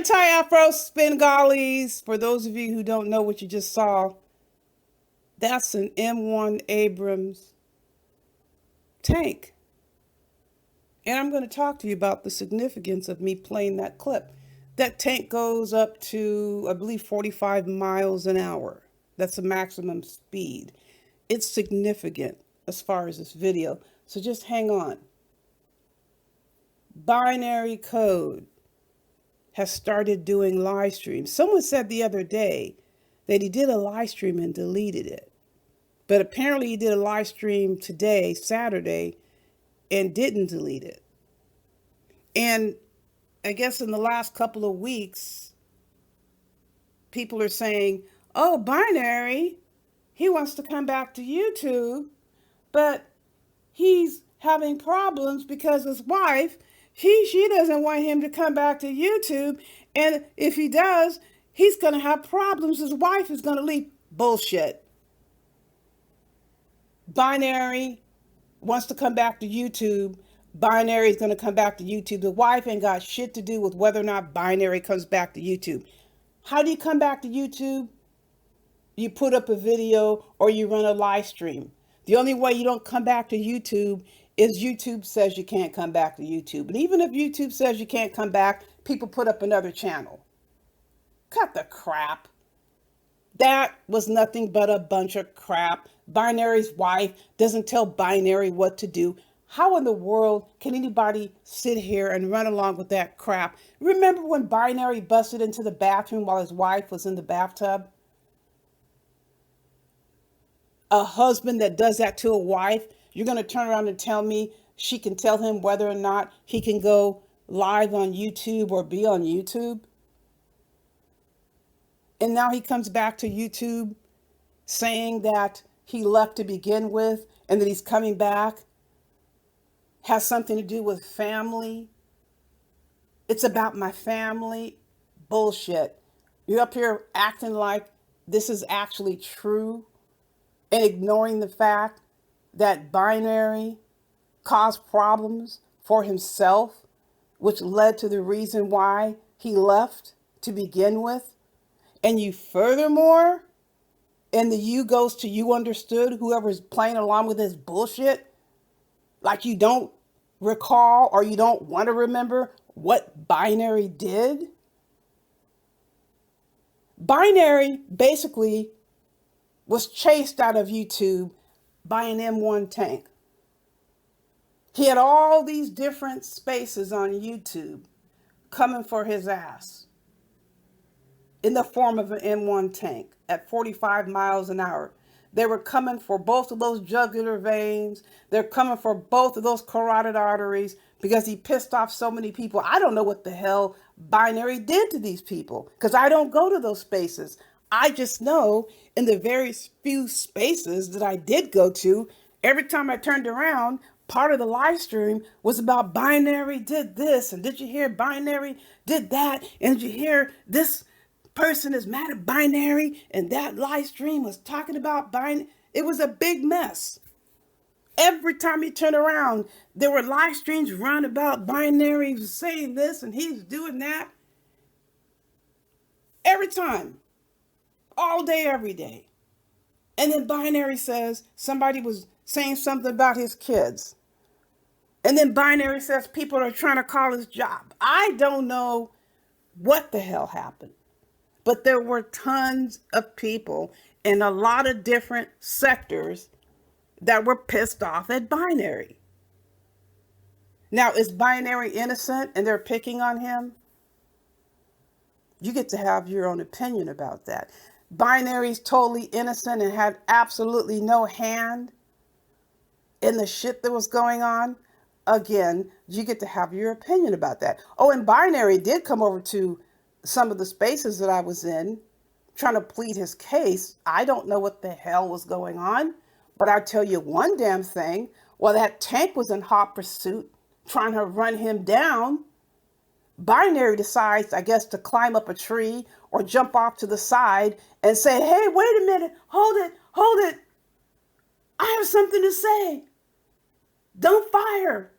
Anti-Afro Spingallies, for those of you who don't know what you just saw, that's an M1 Abrams tank. And I'm going to talk to you about the significance of me playing that clip. That tank goes up to, I believe, 45 miles an hour. That's the maximum speed. It's significant as far as this video. So just hang on. Binary Code has started doing live streams. Someone said the other day that he did a live stream and deleted it. But apparently he did a live stream today, Saturday, and didn't delete it. And I guess in the last couple of weeks, people are saying, oh, Binary, he wants to come back to YouTube, but he's having problems because his wife, she doesn't want him to come back to YouTube. And if he does, he's going to have problems. His wife is going to leave. Bullshit. Binary wants to come back to YouTube. Binary is going to come back to YouTube. The wife ain't got shit to do with whether or not Binary comes back to YouTube. How do you come back to YouTube? You put up a video or you run a live stream. The only way you don't come back to YouTube is YouTube says you can't come back to YouTube. And even if YouTube says you can't come back, people put up another channel. Cut the crap. That was nothing but a bunch of crap. Binary's wife doesn't tell Binary what to do. How in the world can anybody sit here and run along with that crap? Remember when Binary busted into the bathroom while his wife was in the bathtub? A husband that does that to a wife, you're going to turn around and tell me she can tell him whether or not he can go live on YouTube or be on YouTube? And now he comes back to YouTube saying that he left to begin with and that he's coming back. Has something to do with family. It's about my family. Bullshit. You're up here acting like this is actually true and ignoring the fact that Binary caused problems for himself, which led to the reason why he left to begin with. And you furthermore, and the you goes to you understood, whoever's playing along with this bullshit, like you don't recall or you don't want to remember what Binary did. Binary basically was chased out of YouTube by an M1 tank. He had all these different spaces on YouTube coming for his ass in the form of an M1 tank at 45 miles an hour. They were coming for both of those jugular veins. They're coming for both of those carotid arteries because he pissed off so many people. I don't know what the hell Binary did to these people because I don't go to those spaces. I just know in the very few spaces that I did go to, every time I turned around, part of the live stream was about Binary did this. And did you hear Binary did that? And did you hear this person is mad at Binary? And that live stream was talking about Binary. It was a big mess. Every time you turn around, there were live streams run about Binary saying this and he's doing that. Every time. All day, every day. And then Binary says somebody was saying something about his kids. And then Binary says people are trying to call his job. I don't know what the hell happened. But there were tons of people in a lot of different sectors that were pissed off at Binary. Now, is Binary innocent and they're picking on him? You get to have your own opinion about that. Binary's totally innocent and had absolutely no hand in the shit that was going on. Again, you get to have your opinion about that. Oh, and Binary did come over to some of the spaces that I was in trying to plead his case. I don't know what the hell was going on, but I'll tell you one damn thing. While that tank was in hot pursuit trying to run him down, Binary decides, I guess, to climb up a tree or jump off to the side and say, hey, wait a minute, hold it. I have something to say. Don't fire.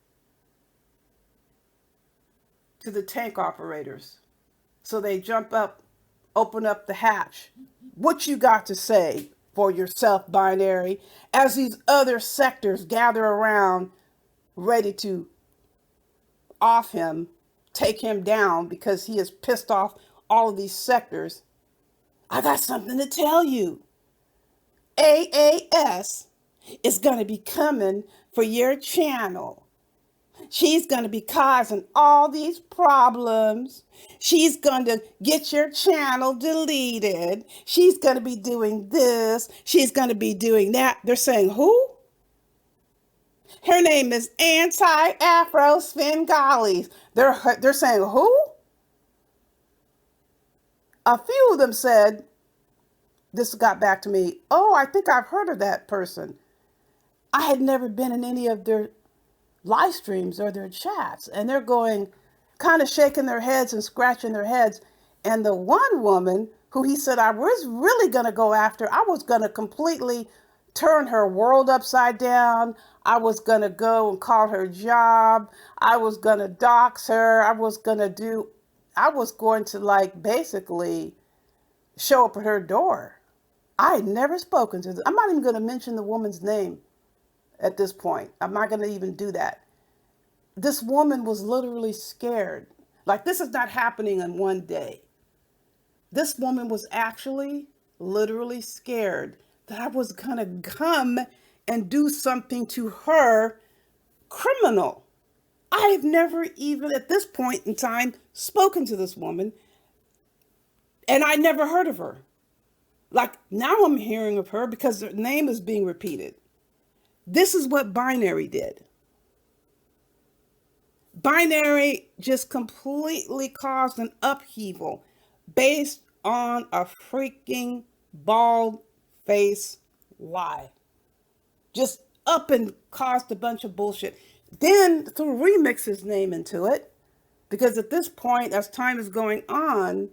To the tank operators. So they jump up, open up the hatch. What you got to say for yourself, binary, as these other sectors gather around ready to off him, take him down because he has pissed off all of these sectors. I got something to tell you. AAS is going to be coming for your channel. She's going to be causing all these problems. She's going to get your channel deleted. She's going to be doing this. She's going to be doing that. They're saying, who? Her name is Anti-Afro Svengali. They're saying, who? A few of them said, this got back to me, oh, I think I've heard of that person. I had never been in any of their live streams or their chats, and they're going, kind of shaking their heads and scratching their heads. And the one woman who he said I was really going to go after, I was going to completely turn her world upside down. I was going to go and call her job. I was going to dox her. I was going to like basically show up at her door. I had never spoken to them. I'm not even going to mention the woman's name at this point. I'm not going to even do that. This woman was literally scared. Like, this is not happening in one day. This woman was actually literally scared that I was going to come and do something to her criminal. I have never even at this point in time spoken to this woman, and I never heard of her. Like, now I'm hearing of her because her name is being repeated. This is what Binary did. Binary just completely caused an upheaval based on a freaking bald face lie. Just up and caused a bunch of bullshit. Then threw Remix's name into it, because at this point, as time is going on,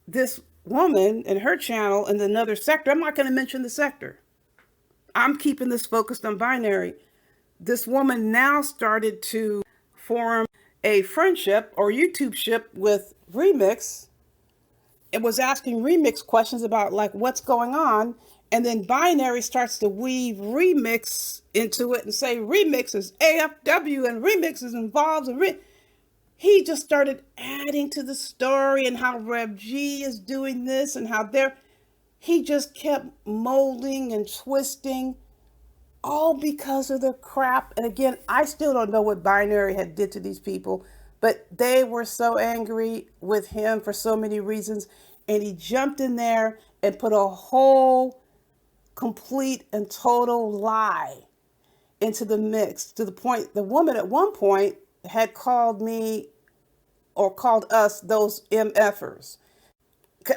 this woman and her channel in another sector, I'm not going to mention the sector. I'm keeping this focused on Binary. This woman now started to form a friendship or YouTube ship with Remix. It was asking Remix questions about like what's going on. And then Binary starts to weave Remix into it and say Remix is AFW and Remix is involved. And he just started adding to the story and how Rev G is doing this and how he just kept molding and twisting, all because of the crap. And again, I still don't know what Binary had did to these people, but they were so angry with him for so many reasons. And he jumped in there and put a whole complete and total lie into the mix, to the point the woman at one point had called me or called us those MFers.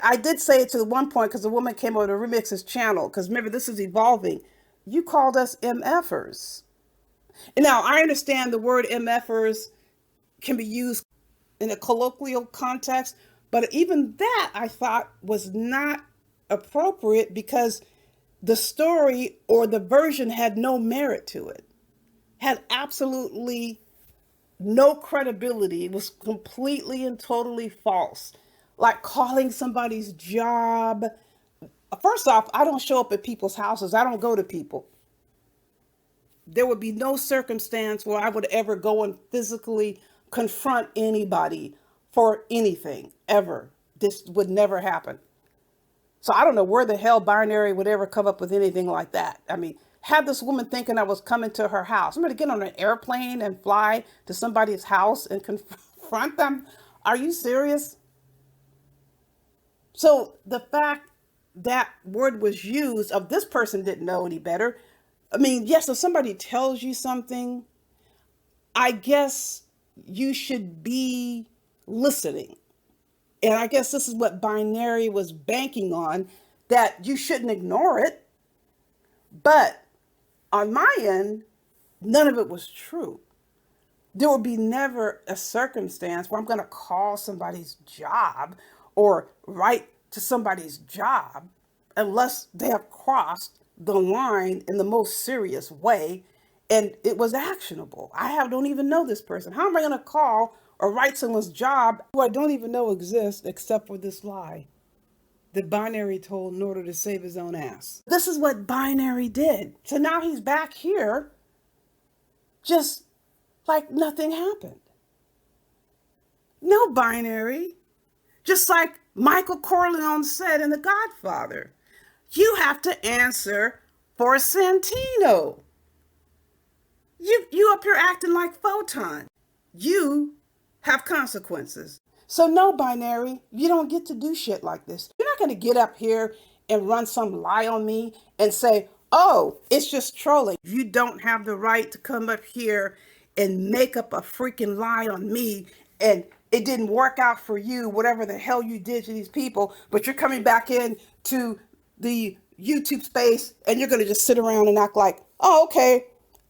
I did say it to the one point because the woman came over to Remix's channel, because remember, this is evolving. You called us MFers. And now I understand the word MFers can be used in a colloquial context, but even that I thought was not appropriate because the story or the version had no merit to it, had absolutely no credibility. It was completely and totally false. Like calling somebody's job. First off, I don't show up at people's houses. I don't go to people. There would be no circumstance where I would ever go and physically confront anybody for anything, ever. This would never happen. So I don't know where the hell Binary would ever come up with anything like that. I mean, had this woman thinking I was coming to her house. I'm going to get on an airplane and fly to somebody's house and confront them. Are you serious? So the fact that word was used of this person didn't know any better. I mean, yes, if somebody tells you something, I guess you should be listening. And I guess this is what Binary was banking on, that you shouldn't ignore it. But on my end, none of it was true. There would be never a circumstance where I'm going to call somebody's job or write to somebody's job unless they have crossed the line in the most serious way and it was actionable. Don't even know this person. How am I going to call or write someone's job who I don't even know exists except for this lie that Binary told in order to save his own ass. This is what Binary did. So now he's back here just like nothing happened. No, Binary. Just like Michael Corleone said in The Godfather, you have to answer for Santino. You up here acting like Photon. You have consequences. So no, Binary, you don't get to do shit like this. You're not going to get up here and run some lie on me and say, oh, it's just trolling. You don't have the right to come up here and make up a freaking lie on me, and it didn't work out for you, whatever the hell you did to these people, but you're coming back in to the YouTube space and you're going to just sit around and act like, oh, okay,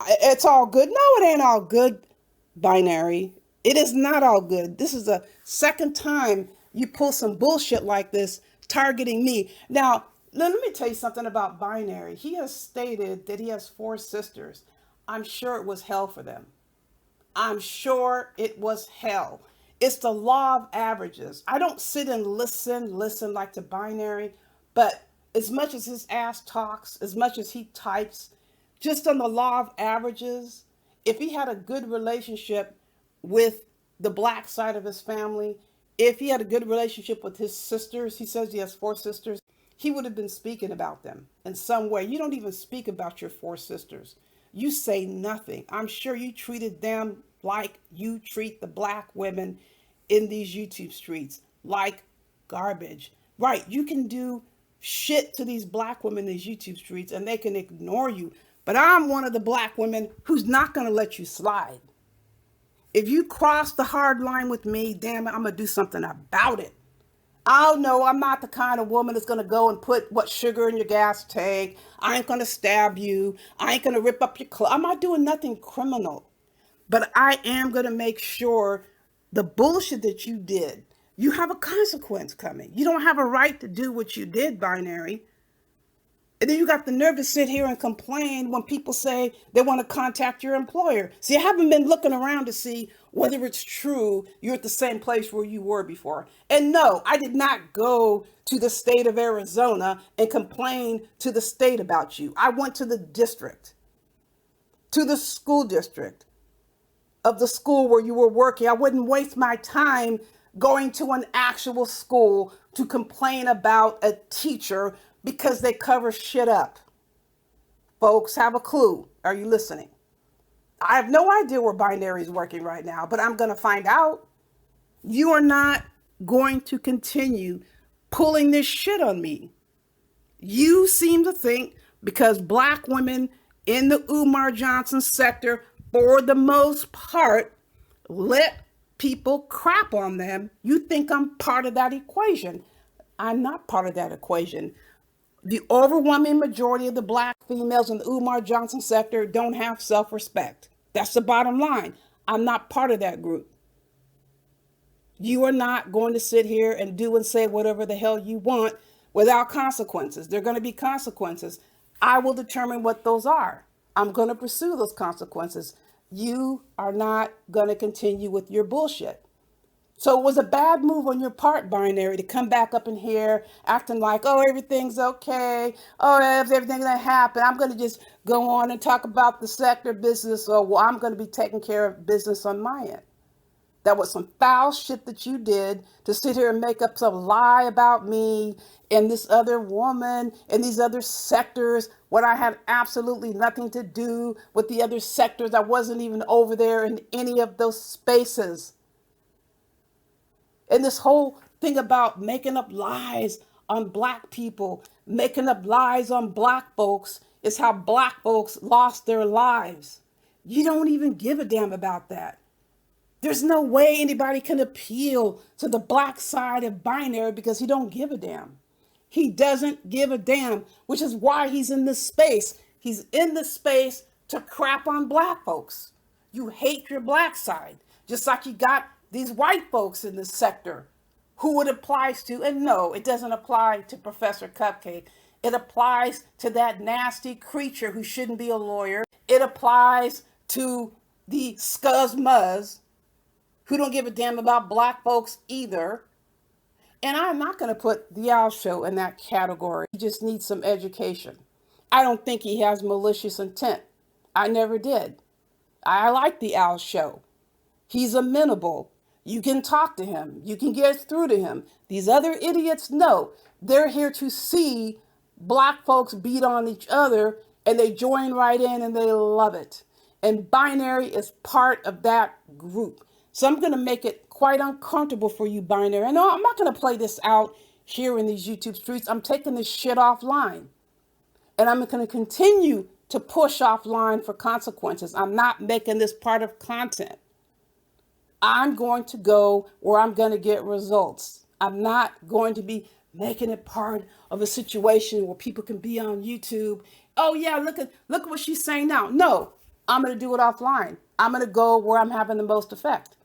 it's all good. No, it ain't all good, Binary. It is not all good. This is the second time you pull some bullshit like this targeting me. Now, let me tell you something about Binary. He has stated that he has 4 sisters. I'm sure it was hell for them. I'm sure it was hell. It's the law of averages. I don't sit and listen like to Binary, but as much as his ass talks, as much as he types, just on the law of averages, if he had a good relationship with the black side of his family, if he had a good relationship with his sisters, he says he has 4 sisters, he would have been speaking about them in some way. You don't even speak about your 4 sisters. You say nothing. I'm sure you treated them like you treat the black women in these YouTube streets, like garbage. Right, you can do shit to these black women in these YouTube streets and they can ignore you. But I'm one of the black women who's not going to let you slide. If you cross the hard line with me, damn it, I'm going to do something about it. Oh no, I'm not the kind of woman that's going to go and put sugar in your gas tank. I ain't going to stab you. I ain't going to rip up your clothes. I'm not doing nothing criminal. But I am going to make sure the bullshit that you did, you have a consequence coming. You don't have a right to do what you did, Binary. And then you got the nerve to sit here and complain when people say they want to contact your employer. See, I haven't been looking around to see whether it's true you're at the same place where you were before. And no, I did not go to the state of Arizona and complain to the state about you. I went to the district, to the school district of the school where you were working. I wouldn't waste my time going to an actual school to complain about a teacher because they cover shit up. Folks, have a clue. Are you listening? I have no idea where Binary is working right now, but I'm going to find out. You are not going to continue pulling this shit on me. You seem to think because black women in the Umar Johnson sector, for the most part, let people crap on them. You think I'm part of that equation. I'm not part of that equation. The overwhelming majority of the black females in the Umar Johnson sector don't have self-respect. That's the bottom line. I'm not part of that group. You are not going to sit here and do and say whatever the hell you want without consequences. There are going to be consequences. I will determine what those are. I'm going to pursue those consequences. You are not going to continue with your bullshit. So it was a bad move on your part, Binary, to come back up in here acting like, oh, everything's okay. Oh, everything's going to happen. I'm going to just go on and talk about the sector business, or well, I'm going to be taking care of business on my end. That was some foul shit that you did to sit here and make up some lie about me and this other woman and these other sectors when I had absolutely nothing to do with the other sectors. I wasn't even over there in any of those spaces. And this whole thing about making up lies on black people, making up lies on black folks is how black folks lost their lives. You don't even give a damn about that. There's no way anybody can appeal to the black side of Binary because he don't give a damn. He doesn't give a damn, which is why he's in this space. He's in this space to crap on black folks. You hate your black side, just like you got these white folks in this sector who it applies to. And no, it doesn't apply to Professor Cupcake. It applies to that nasty creature who shouldn't be a lawyer. It applies to the scuzzmuzz who don't give a damn about black folks either. And I'm not going to put the Al Show in that category. He just needs some education. I don't think he has malicious intent. I never did. I like the Al Show. He's amenable. You can talk to him. You can get through to him. These other idiots, no. They're here to see black folks beat on each other, and they join right in and they love it. And Binary is part of that group. So I'm going to make it quite uncomfortable for you, Binary. I know I'm not going to play this out here in these YouTube streets. I'm taking this shit offline. And I'm going to continue to push offline for consequences. I'm not making this part of content. I'm going to go where I'm going to get results. I'm not going to be making it part of a situation where people can be on YouTube. Oh yeah, look at what she's saying now. No, I'm going to do it offline. I'm going to go where I'm having the most effect.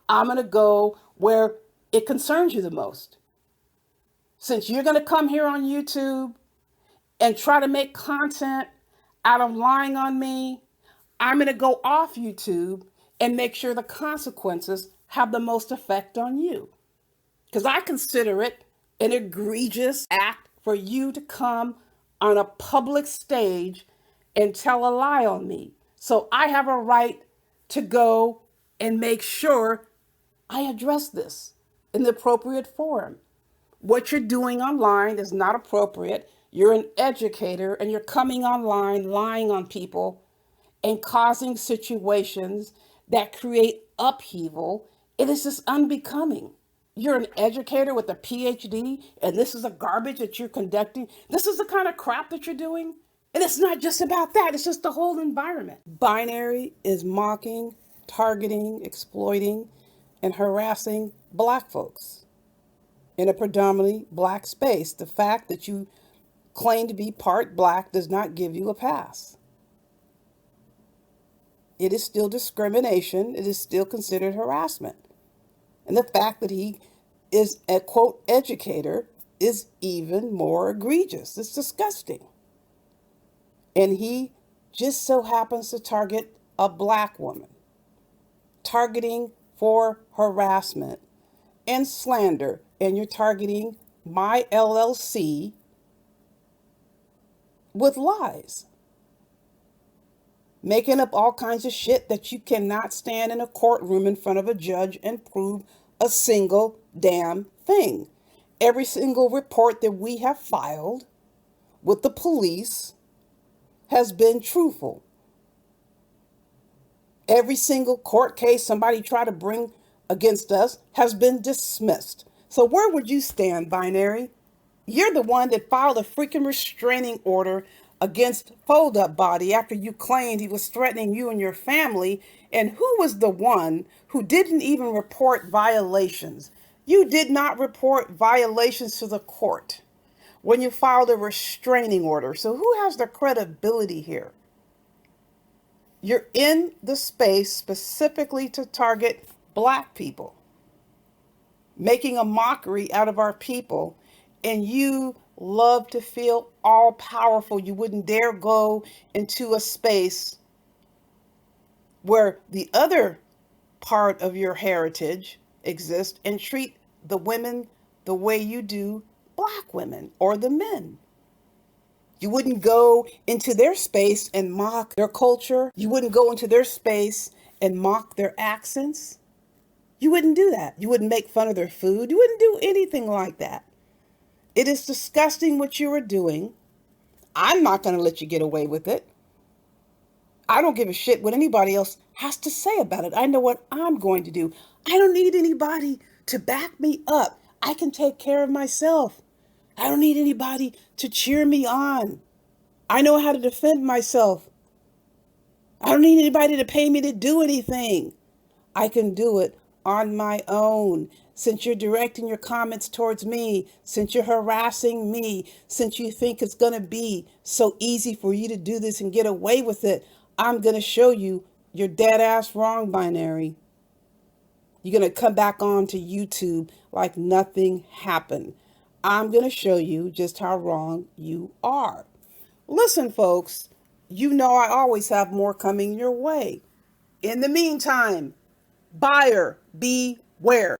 I'm going to go where it concerns you the most. Since you're going to come here on YouTube and try to make content out of lying on me, I'm going to go off YouTube and make sure the consequences have the most effect on you. Because I consider it an egregious act for you to come on a public stage and tell a lie on me. So I have a right to go and make sure I address this in the appropriate forum. What you're doing online is not appropriate. You're an educator and you're coming online lying on people and causing situations that create upheaval. It is just unbecoming. You're an educator with a PhD, and this is a garbage that you're conducting. This is the kind of crap that you're doing. And it's not just about that, it's just the whole environment. Binary is mocking, targeting, exploiting, and harassing black folks in a predominantly black space. The fact that you claim to be part black does not give you a pass. It is still discrimination. It is still considered harassment. And the fact that he is a quote educator is even more egregious. It's disgusting. And he just so happens to target a black woman, targeting for harassment and slander. And you're targeting my LLC with lies, making up all kinds of shit that you cannot stand in a courtroom in front of a judge and prove a single damn thing. Every single report that we have filed with the police has been truthful. Every single court case somebody tried to bring against us has been dismissed. So where would you stand, Binary? You're the one that filed a freaking restraining order against Fold Up Body after you claimed he was threatening you and your family. And who was the one who didn't even report violations? You did not report violations to the court when you filed a restraining order. So who has the credibility here? You're in the space specifically to target black people, making a mockery out of our people. And you love to feel all powerful. You wouldn't dare go into a space where the other part of your heritage exists and treat the women the way you do black women or the men. You wouldn't go into their space and mock their culture. You wouldn't go into their space and mock their accents. You wouldn't do that. You wouldn't make fun of their food. You wouldn't do anything like that. It is disgusting what you are doing. I'm not going to let you get away with it. I don't give a shit what anybody else has to say about it. I know what I'm going to do. I don't need anybody to back me up. I can take care of myself. I don't need anybody to cheer me on. I know how to defend myself. I don't need anybody to pay me to do anything. I can do it on my own. Since you're directing your comments towards me, since you're harassing me, since you think it's going to be so easy for you to do this and get away with it, I'm going to show you you're dead ass wrong, Binary. You're going to come back on to YouTube like nothing happened. I'm going to show you just how wrong you are. Listen, folks, you know I always have more coming your way. In the meantime, buyer Beware.